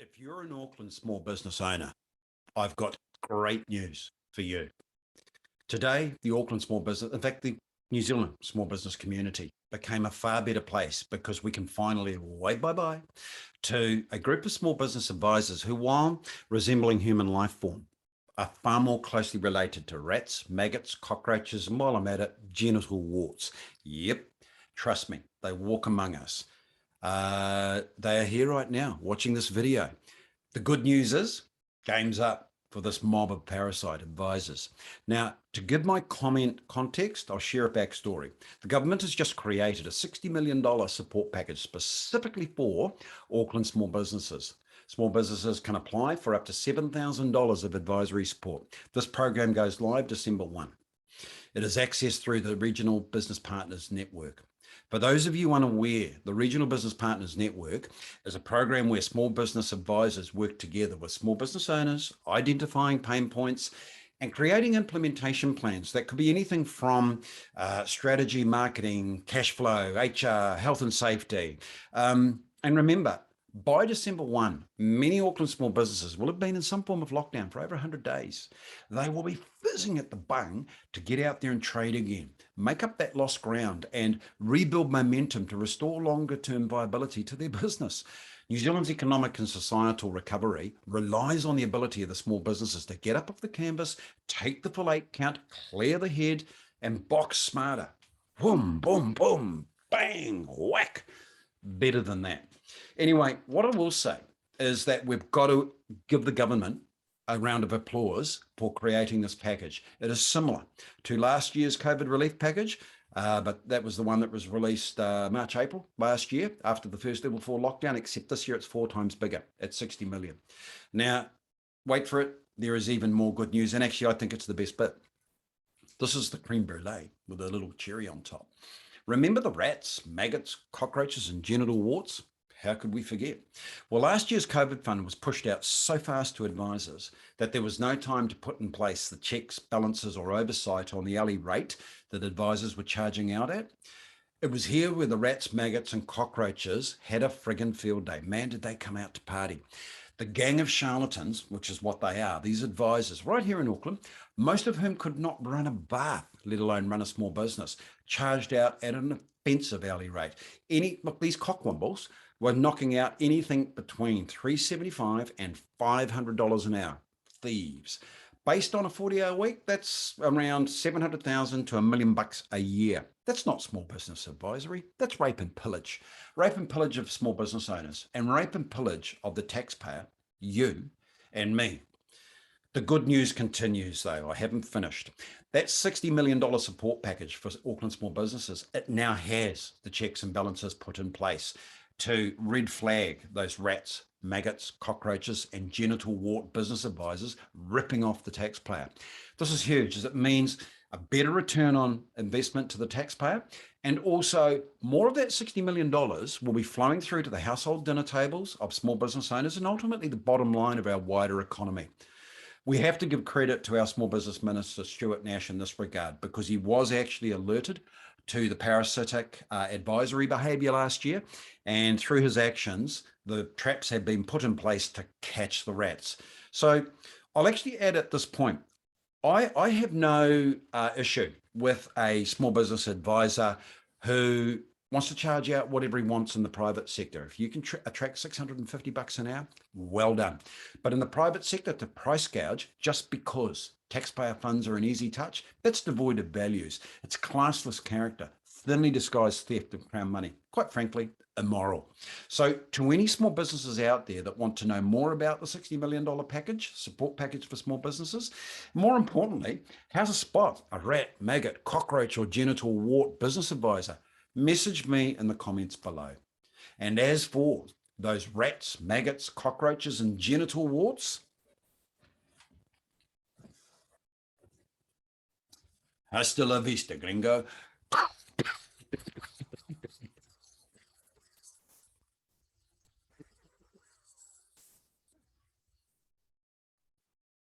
If you're an Auckland small business owner, I've got great news for you. Today, the Auckland small business, in fact, the New Zealand small business community became a far better place because we can finally wave bye-bye to a group of small business advisors who, while resembling human life form, are far more closely related to rats, maggots, cockroaches, and while I'm at it, genital warts. Yep, trust me, they walk among us. They are here right now watching this video. The good news is game's up for this mob of parasite advisors. Now, to give my comment context, I'll share a backstory. The government has just created a $60 million support package specifically for Auckland small businesses. Small businesses can apply for up to $7,000 of advisory support. This program goes live December 1. It is accessed through the Regional Business Partners Network. For those of you unaware, the Regional Business Partners Network is a program where small business advisors work together with small business owners, identifying pain points and creating implementation plans that could be anything from strategy, marketing, cash flow, HR, health and safety. And remember, by December 1, many Auckland small businesses will have been in some form of lockdown for over 100 days. They will be fizzing at the bung to get out there and trade again, make up that lost ground and rebuild momentum to restore longer-term viability to their business. New Zealand's economic and societal recovery relies on the ability of the small businesses to get up off the canvas, take the full 8 count, clear the head, and box smarter. Boom, boom, boom, bang, whack. Better than that. Anyway, what I will say is that we've got to give the government a round of applause for creating this package. It is similar to last year's COVID relief package, but that was the one that was released March, April last year after the first level 4 lockdown, except this year it's 4 times bigger at 60 million. Now, wait for it. There is even more good news. And actually, I think it's the best bit. This is the creme brulee with a little cherry on top. Remember the rats, maggots, cockroaches, and genital warts? How could we forget? Well, last year's COVID fund was pushed out so fast to advisors that there was no time to put in place the checks, balances, or oversight on the alley rate that advisors were charging out at. It was here where the rats, maggots, and cockroaches had a friggin' field day. Man, did they come out to party. The gang of charlatans, which is what they are, these advisors right here in Auckland, most of whom could not run a bath, let alone run a small business, charged out at an offensive hourly rate. Look, these cockwombles were knocking out anything between $375 and $500 an hour. Thieves. Based on a 40-hour week, that's around $700,000 to $1 million a year. That's not small business advisory. That's rape and pillage. Rape and pillage of small business owners and rape and pillage of the taxpayer, you and me. The good news continues, though. I haven't finished. That $60 million support package for Auckland small businesses, it now has the checks and balances put in place to red flag those rats, maggots, cockroaches, and genital wart business advisors ripping off the taxpayer. This is huge, as it means a better return on investment to the taxpayer, and also more of that $60 million will be flowing through to the household dinner tables of small business owners and ultimately the bottom line of our wider economy. We have to give credit to our small business minister, Stuart Nash, in this regard, because he was actually alerted to the parasitic advisory behaviour last year, and through his actions, the traps have been put in place to catch the rats. So I'll actually add at this point, I have no issue with a small business advisor who wants to charge out whatever he wants in the private sector. If you can attract $650 an hour, well done. But in the private sector, to price gouge just because taxpayer funds are an easy touch, that's devoid of values. It's classless character, thinly disguised theft of Crown money. Quite frankly, immoral. So to any small businesses out there that want to know more about the $60 million package, support package for small businesses, more importantly, how to spot a rat, maggot, cockroach, or genital wart business advisor, message me in the comments below. And as for those rats, maggots, cockroaches, and genital warts, hasta la vista, gringo.